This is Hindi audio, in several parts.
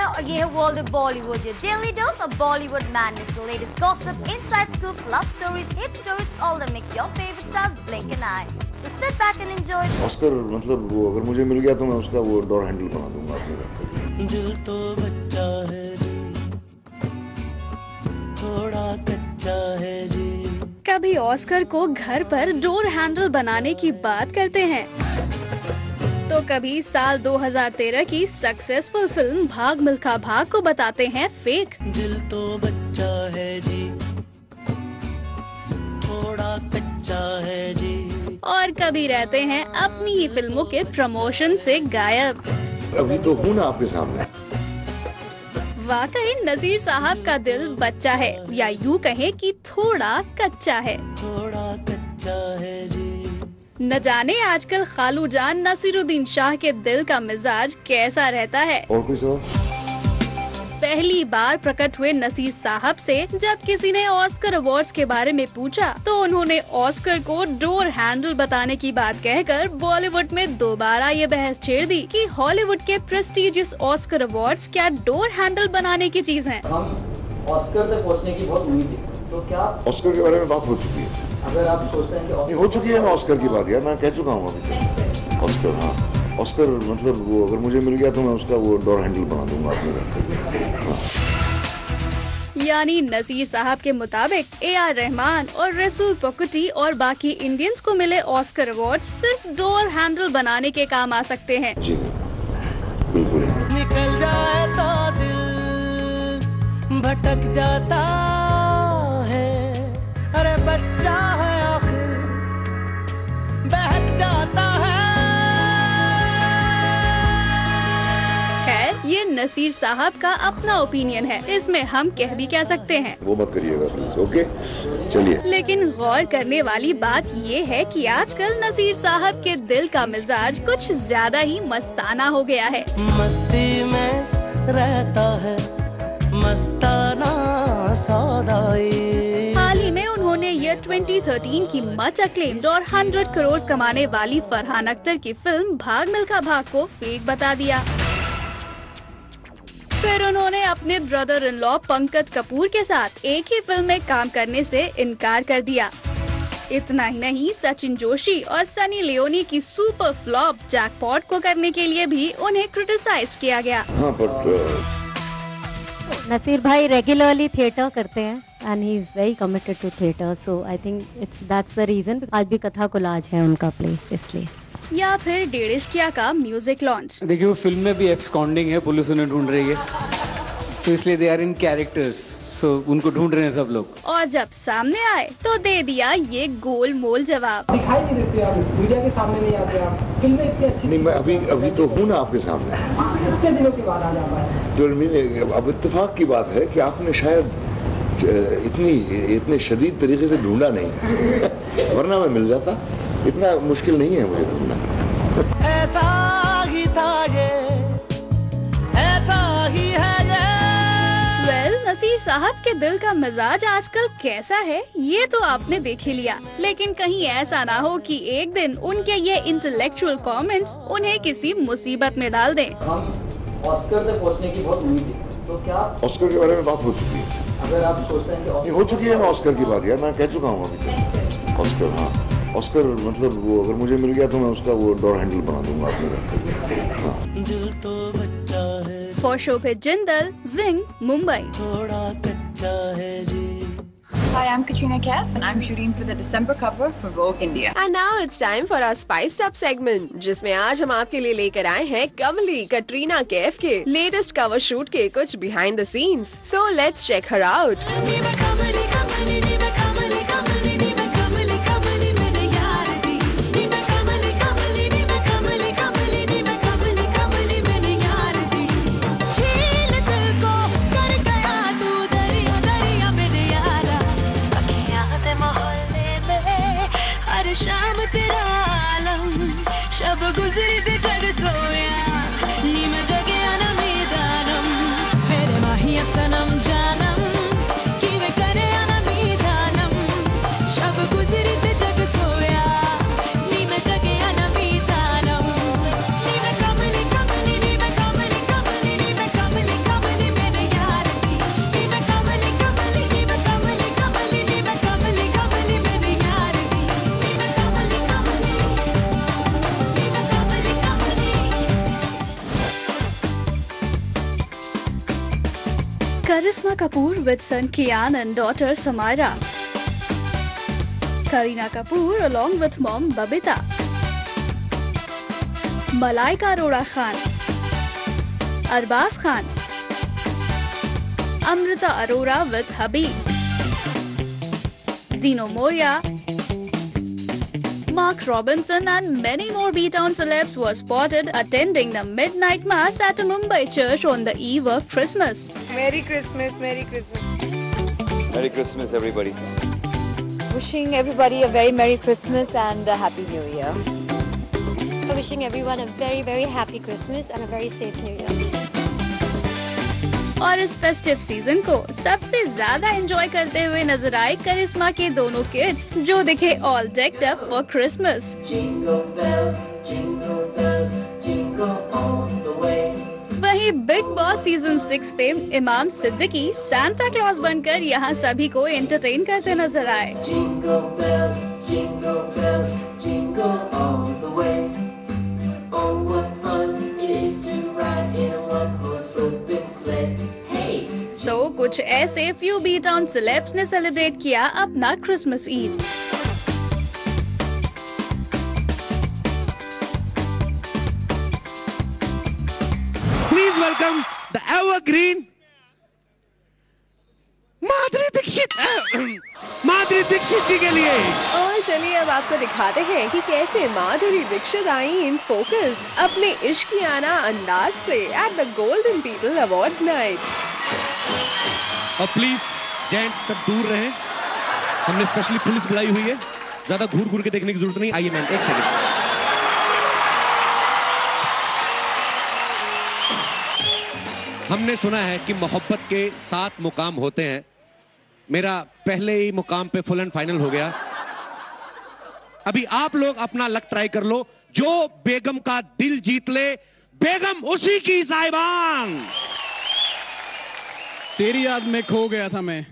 और ये है world of Bollywood, your daily dose of Bollywood madness, the latest gossip, inside scoops, love stories, hit stories, all that makes your favorite stars blink an eye. So sit back and enjoy. Oscar मतलब वो अगर मुझे मिल गया तो मैं उसका वो डोर हैंडल बना दूंगा अपने घर। दिल तो बच्चा है जी, थोड़ा कच्चा है जी। कभी ऑस्कर को घर पर डोर हैंडल बनाने की बात करते हैं, तो कभी साल 2013 की सक्सेसफुल फिल्म भाग मिल्खा भाग को बताते हैं फेक। दिल तो बच्चा है जी, थोड़ा कच्चा है जी। और कभी रहते हैं अपनी ही फिल्मों के प्रमोशन से गायब। अभी तो हूँ ना आपके सामने। वाकई नजीर साहब का दिल बच्चा है, या यूँ कहें कि थोड़ा कच्चा है। थोड़ा कच्चा है जी। न जाने आजकल खालू जान नसीरुद्दीन शाह के दिल का मिजाज कैसा रहता है। और कोई सवाल? पहली बार प्रकट हुए नसीर साहब से जब किसी ने ऑस्कर अवार्ड्स के बारे में पूछा, तो उन्होंने ऑस्कर को डोर हैंडल बताने की बात कहकर बॉलीवुड में दोबारा ये बहस छेड़ दी कि हॉलीवुड के प्रेस्टिजियस ऑस्कर अवार्ड्स क्या डोर हैंडल बनाने की चीज हैं? हम ऑस्कर तक पहुंचने की बहुत उम्मीद है, तो क्या ऑस्कर के बारे में बात हो चुकी है? अगर आप सोचते हैं कि हो चुकी है ना ऑस्कर की बात, यार मैं कह चुका हूँ अभी। ऑस्कर, हाँ ऑस्कर मतलब वो अगर मुझे मिल गया तो मैं उसका वो डोर हैंडल बना दूंगा अपने घर। हाँ। यानी नजीर साहब के मुताबिक AR रहमान और रसूल पोकुटी और बाकी इंडियंस को मिले ऑस्कर अवार्ड्स सिर्फ डोर हैंडल बनाने के काम आ सकते हैं। जी बिल्कुल। निकल जाए तो दिल भटक जाता है, अरे बच्चा है आखिर बहक जाता है। ये नसीर साहब का अपना ओपिनियन है, इसमें हम कह भी क्या सकते हैं। वो मत करिएगा प्लीज, ओके चलिए। लेकिन गौर करने वाली बात ये है कि आजकल नसीर साहब के दिल का मिजाज कुछ ज्यादा ही मस्ताना हो गया है। मस्ती में रहता है मस्ताना सौदाई। हाल ही में उन्होंने ये 2013 की मच अक्लेम्ड और 100 करोड़ कमाने वाली फरहान अख्तर की फिल्म भाग मिल्खा भाग को फेक बता दिया। फिर उन्होंने अपने brother in law Pankaj Kapoor के साथ एक ही फिल्म में काम करने से इनकार कर दिया। इतना ही नहीं, सचिन जोशी और सनी लियोनी की सुपर फ्लॉप जैकपॉट को करने के लिए भी उन्हें क्रिटिसाइज किया गया। हाँ, नसीर भाई रेगुलरली थिएटर करते हैं and he is very committed to theatre, so I think that's the reason. आज भी कथा कोलाज है उनका प्ले, इसलिए। या फिर डेढ़िश्किया का म्यूजिक लॉन्च। देखिए वो फिल्म में भी एब्सकॉन्डिंग है, पुलिस उन्हें ढूंढ रही है, तो इसलिए दे आर इन कैरेक्टर्स, सो उनको ढूंढ रहे हैं सब लोग। और जब सामने आए तो दे दिया ये गोल मोल जवाब। दिखाई नहीं देते आप, मीडिया के सामने नहीं आते आप, फिल्में इतनी अच्छी नहीं, मैं अभी तो हूँ ना आपके सामने। कितने दिनों के बाद आ जाता है? तो अब इत्तेफाक की बात है कि आपने शायद इतने शदीद तरीके से ढूंढा नहीं, वरना मैं मिल जाता। इतना मुश्किल नहीं है मुझे ढूंढना। ऐसा ही था ये, ऐसा ही है ये। वेल, नसीर साहब के दिल का मिजाज आजकल कैसा है ये तो आपने देख ही लिया, लेकिन कहीं ऐसा ना हो कि एक दिन उनके ये इंटेलेक्चुअल कमेंट्स उन्हें किसी मुसीबत में डाल दें। हम ऑस्कर तक पहुंचने की बहुत उम्मीद है, तो क्या ऑस्कर के बारे में बात हो चुकी है? अगर आप सोचते हैं कि हो चुकी है ना ऑस्कर की बात, यार मैं कह चुका हूँ अभी। ऑस्कर, हाँ ऑस्कर मतलब वो अगर मुझे मिल गया तो मैं उसका वो डोर हैंडल बना दूंगा अपने घर। हाँ। दिल तो बच्चा है। फॉर शोभित जिंदल, जिंग, मुंबई। थोड़ा कच्चा है जी। Hi, I'm Katrina Kaif and I'm shooting for the December cover for Vogue India. And now it's time for our Spiced Up segment, जिसमें आज हम आपके लिए लेकर आए हैं कमली कटरीना कैफ के लेटेस्ट कवर शूट के कुछ behind the scenes. So let's check her out. शाम तेरा आलम शब गुजरी ते जग सोया नी मैं जगे ना मैदानम मेरे माहिया सनम जानम कि वे करे ना मैदानम शब गुजरी ते जग सोया नी मैं जगे ना मैदानम नी मैं कमली कमली नी मैं कमली कमली नी मैं कमली कमली Karisma Kapoor with son Kian and daughter Samaira. Kareena Kapoor along with mom Babita. Malaika Arora Khan. Arbaz Khan. Amrita Arora with hubby. Dino Moria. Mark Robinson and many more B-Town celebs were spotted attending the midnight mass at a Mumbai church on the eve of Christmas. Merry Christmas, Merry Christmas. Merry Christmas, everybody. Wishing everybody a very Merry Christmas and a Happy New Year. Wishing everyone a very, very happy Christmas and a very safe New Year. और इस फेस्टिव सीजन को सबसे ज्यादा एंजॉय करते हुए नजर आए करिश्मा के दोनों किड्स, जो दिखे all decked up for Christmas. वहीं बिग बॉस सीजन 6 पे इमाम सिद्दीकी सांता क्लॉज बनकर यहाँ सभी को एंटरटेन करते नजर आए। कुछ ऐसे फ्यू बी-टाउन सेलेब्स ने सेलिब्रेट किया अपना Christmas Eve. Please welcome the evergreen Madhuri Dixit ji के लिए। और चलिए अब आपको दिखाते हैं कि कैसे माधुरी दीक्षित आई इन फोकस अपने इश्कियाना अंदाज से at the golden people awards night. और प्लीज जेंट्स सब दूर रहें, हमने स्पेशली पुलिस बुलाई हुई है, ज्यादा घूर घूर के देखने की जरूरत नहीं। आइए मैम, एक सेकंड। हमने सुना है कि मोहब्बत के 7 मुकाम होते हैं। मेरा पहले ही मुकाम पे फुल एंड फाइनल हो गया। अभी आप लोग अपना लक ट्राई कर लो। जो बेगम का दिल जीत ले, बेगम उसी की साहिबान। तेरी याद में खो गया था मैं,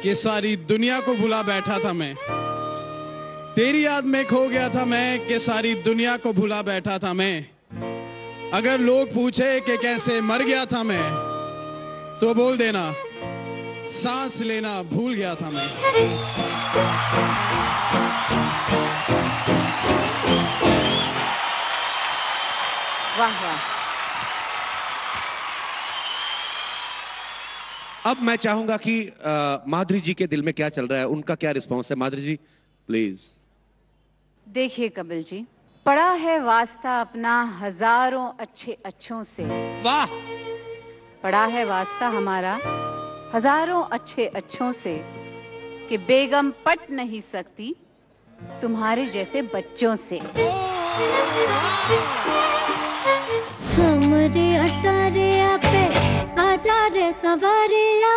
कि सारी दुनिया को भुला बैठा था मैं। तेरी याद में खो गया था मैं, कि सारी दुनिया को भुला बैठा था मैं। अगर लोग पूछे कि कैसे मर गया था मैं, तो बोल देना सांस लेना भूल गया था मैं। वाह वाह। अब मैं चाहूंगा कि माधुरी जी के दिल में क्या चल रहा है, उनका क्या रिस्पॉन्स है। माधुरी जी प्लीज। देखिए कपिल जी, पड़ा है वास्ता अपना हजारों अच्छे अच्छों से। वाह। पड़ा है वास्ता हमारा हजारों अच्छे अच्छों से, कि बेगम पट नहीं सकती तुम्हारे जैसे बच्चों से। हमरे अटारे पे आजा रे सवारिया।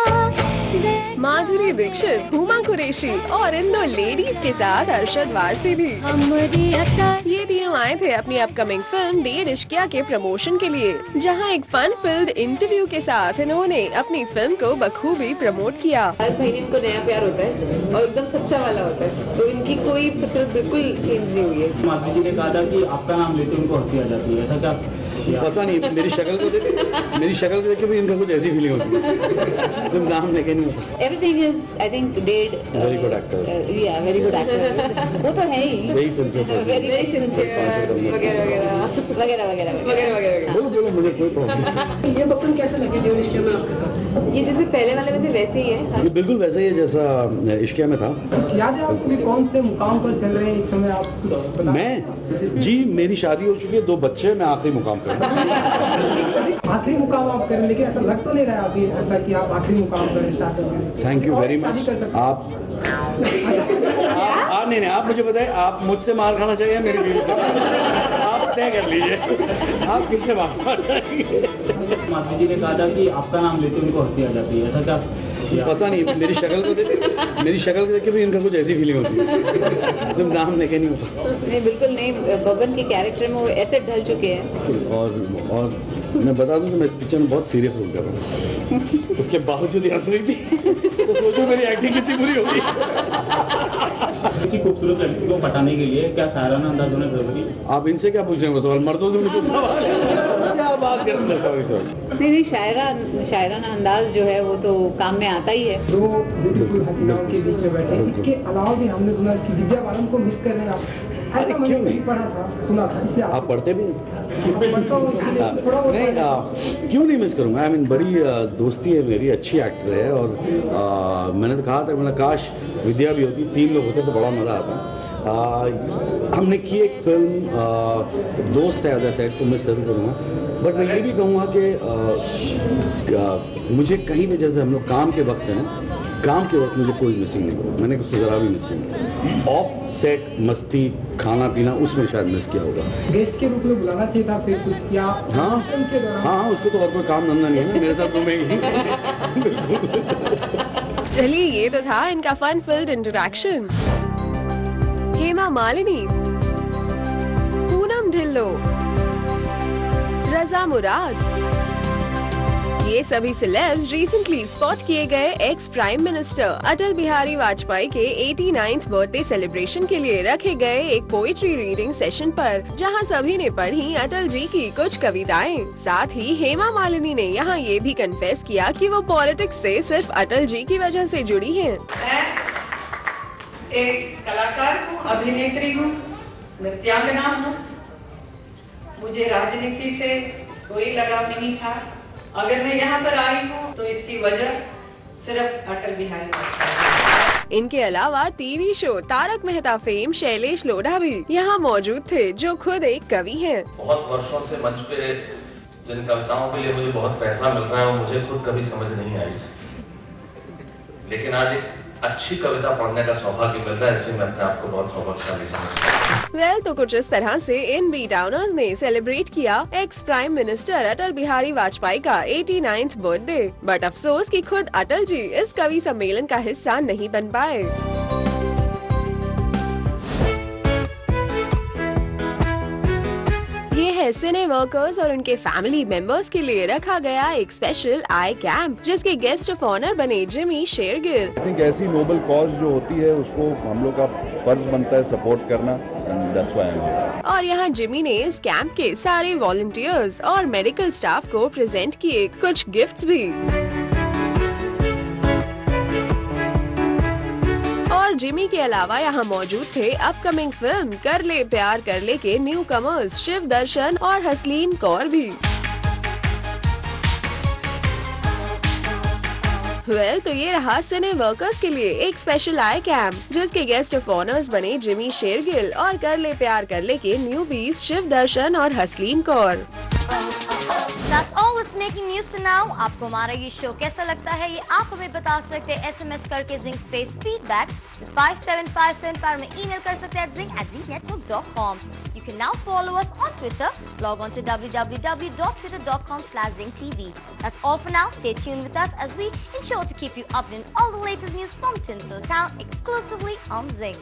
माधुरी दीक्षित, हुमा कुरैशी और इन दो लेडीज के साथ अरशद वारसी भी। ये तीनों आए थे अपनी अपकमिंग फिल्म डेढ़ इश्किया के प्रमोशन के लिए, जहां एक फन फिल्ड इंटरव्यू के साथ इन्होंने अपनी फिल्म को बखूबी प्रमोट किया। हर महीने इनको नया प्यार होता है और एकदम सच्चा वाला होता है, तो इनकी कोई फितरत बिल्कुल चेंज नहीं हुई है। माधुरी जी ने कहा था कि आपका नाम लेते उनको हंसी आ जाती है, ऐसा क्या? पता नहीं, मेरी शक्ल को देख के भी इनका कुछ ऐसी फीलिंग होती है। सिर्फ नाम लेके नहीं होता। Everything is I think dead. Very good actor. या वेरी गुड एक्टर। वो तो है ही। Very sincere. वेरी सिंसियर वगैरह वगैरह वगैरह वगैरह वगैरह। बोलो मुझे कोई प्रॉब्लम नहीं। ये बच्चन कैसे लगे डेढ़ इश्किया में आपके साथ? ये जैसे पहले वाले में थे वैसे ही है। ये बिल्कुल वैसे ही जैसा इश्किया में था। याद है आपको कौन से मुकाम पर चल रहे हैं इस समय आप? मैं जी, मेरी शादी हो चुकी है, 2 बच्चे, मैं आखिरी मुकाम पर। आखिरी मुकाम आप करें, लेकिन ऐसा लग तो नहीं रहा अभी ऐसा कि आप आखिरी मुकाम करें शादी में? Thank you very much. आप नहीं, आप मुझे बताएं, आप मुझसे मार खाना चाहिए मेरी बीवी से? आप तय कर लीजिए, आप किससे बात कर रहे हैं? माधुरी जी ने कहा था कि आपका नाम लेते उनको हंसी आ जाती है, ऐसा क्या? पता नहीं, मेरी शक्ल को देख के भी इनका कुछ ऐसी फीलिंग होती है। सिर्फ नाम लेके नहीं होता। नहीं, बिल्कुल नहीं। बबन के कैरेक्टर में वो ऐसे ढल चुके हैं। और मैं बता दूं कि मैं इस पिक्चर में बहुत सीरियस रोल कर रहा हूँ। उसके बावजूद हंस रही थी, तो सोचो मेरी एक्टिंग कितनी बुरी होगी। किसी खूबसूरत लड़की को पटाने के लिए क्या सायराना अंदाज होना जरूरी? आप इनसे क्या पूछ रहे हो सवाल, मर्दों से मुझे सवाल क्या बात कर रहे हैं? सॉरी नहीं, शायराना अंदाज जो है वो तो काम में आता ही है। दो ब्यूटीफुल हसीनाओं के बीच में बैठे, इसके अलावा भी हमने सुना कि विद्या बालन को मिस कर रहे हैं आप। ऐसा मैंने कहीं पढ़ा था, सुना था, इससे आप पढ़ते भी नहीं? क्यों नहीं मिस करूँगा? आई मीन बड़ी दोस्ती है मेरी, अच्छी एक्टर है और मैंने तो कहा था मैंने काश विद्या भी होती, 3 लोग होते तो बड़ा मज़ा आता। हमने की एक फिल्म दोस्त है अदर साइड को मिस जरूर करूँगा, बट मैं ये भी कहूँगा कि मुझे कहीं भी जैसे हम लोग काम के वक्त है ना, काम के वक्त मुझे कोई मिसिंग नहीं हुआ, मैंने उसको ज़रा भी मिस नहीं किया। ऑफ सेट मस्ती खाना पीना उसमें शायद मिस किया होगा। गेस्ट के रूप में बुलाना चाहिए था फिर कुछ, या हाँ उसको तो और कोई काम धंधा नहीं है ना, मेरे साथ घूमेगी। चलिए ये तो था इनका fun filled interaction. Hema Malini, Poonam Dhillon, Raza Murad, ये सभी सेलेब्स रिसेंटली स्पॉट किए गए ex prime minister Atal Bihari Vajpayee के 89th बर्थडे सेलिब्रेशन के लिए रखे गए एक पोइट्री रीडिंग सेशन पर, जहां सभी ने पढ़ी अटल जी की कुछ कविताएं। साथ ही हेमा मालिनी ने यहां ये भी कन्फेस किया कि वो पॉलिटिक्स से सिर्फ अटल जी की वजह से जुड़ी हैं। मैं एक कलाकार हूँ, अभिनेत्री हूँ, नृत्यांगना हूँ। मुझे राजनीति से कोई लगाव नहीं था। अगर मैं यहाँ पर आई हूँ तो इसकी वजह सिर्फ अटल बिहारी वाजपेयी। इनके अलावा TV show Tarak Mehta fame Shailesh Lodha भी यहाँ मौजूद थे, जो खुद एक कवि हैं। बहुत वर्षों से मंच पे जिन कविताओं के लिए मुझे बहुत पैसा मिल रहा है वो मुझे खुद कभी समझ नहीं आई, लेकिन आज एक अच्छी कविता पढ़ने का सौभाग्य मिल रहा है, इसलिए मैं अपने आप को बहुत सौभाग्यशाली समझता हूं। तो कुछ इस तरह से इन बी टाउनर्स ने सेलिब्रेट किया x prime minister Atal Bihari Vajpayee का 89th बर्थडे। बट अफसोस कि खुद अटल जी इस कवि सम्मेलन का हिस्सा नहीं बन पाए। ये है सिने वर्कर्स और उनके फैमिली मेंबर्स के लिए रखा गया एक स्पेशल आई कैंप, जिसके गेस्ट ऑफ ऑनर बने जिमी शेरगिल। आई थिंक ऐसी नोबल कॉज जो होती है उसको हम लोग का फर्ज बनता है सपोर्ट करना, and that's why I am here. और यहाँ जिमी ने इस कैंप के सारे वॉलंटियर्स और मेडिकल स्टाफ को प्रेजेंट किए कुछ गिफ्ट्स भी। और जिमी के अलावा यहाँ मौजूद थे अपकमिंग फिल्म कर ले प्यार कर ले के न्यू कमर्स शिव दर्शन और हसलीन कौर भी। तो ये रहा सिने वर्कर्स के लिए एक स्पेशल आई कैंप, जिसके गेस्ट ऑफ ऑनर्स बने जिमी शेरगिल और कर ले प्यार कर ले के न्यूबीज शिव दर्शन और Hasleen Kaur. That's all that's making news to now. आपको हमारा ये शो कैसा लगता है ये आप हमें बता सकते हैं SMS करके Zing Space Feedback to 5757 पर में email कर सकते हैं zing@zingnetwork.com. You can now follow us on Twitter. Log on to www.twitter.com/zingtv. That's all for now. Stay tuned with us as we ensure to keep you updated on all the latest news from Tinsel Town exclusively on Zing.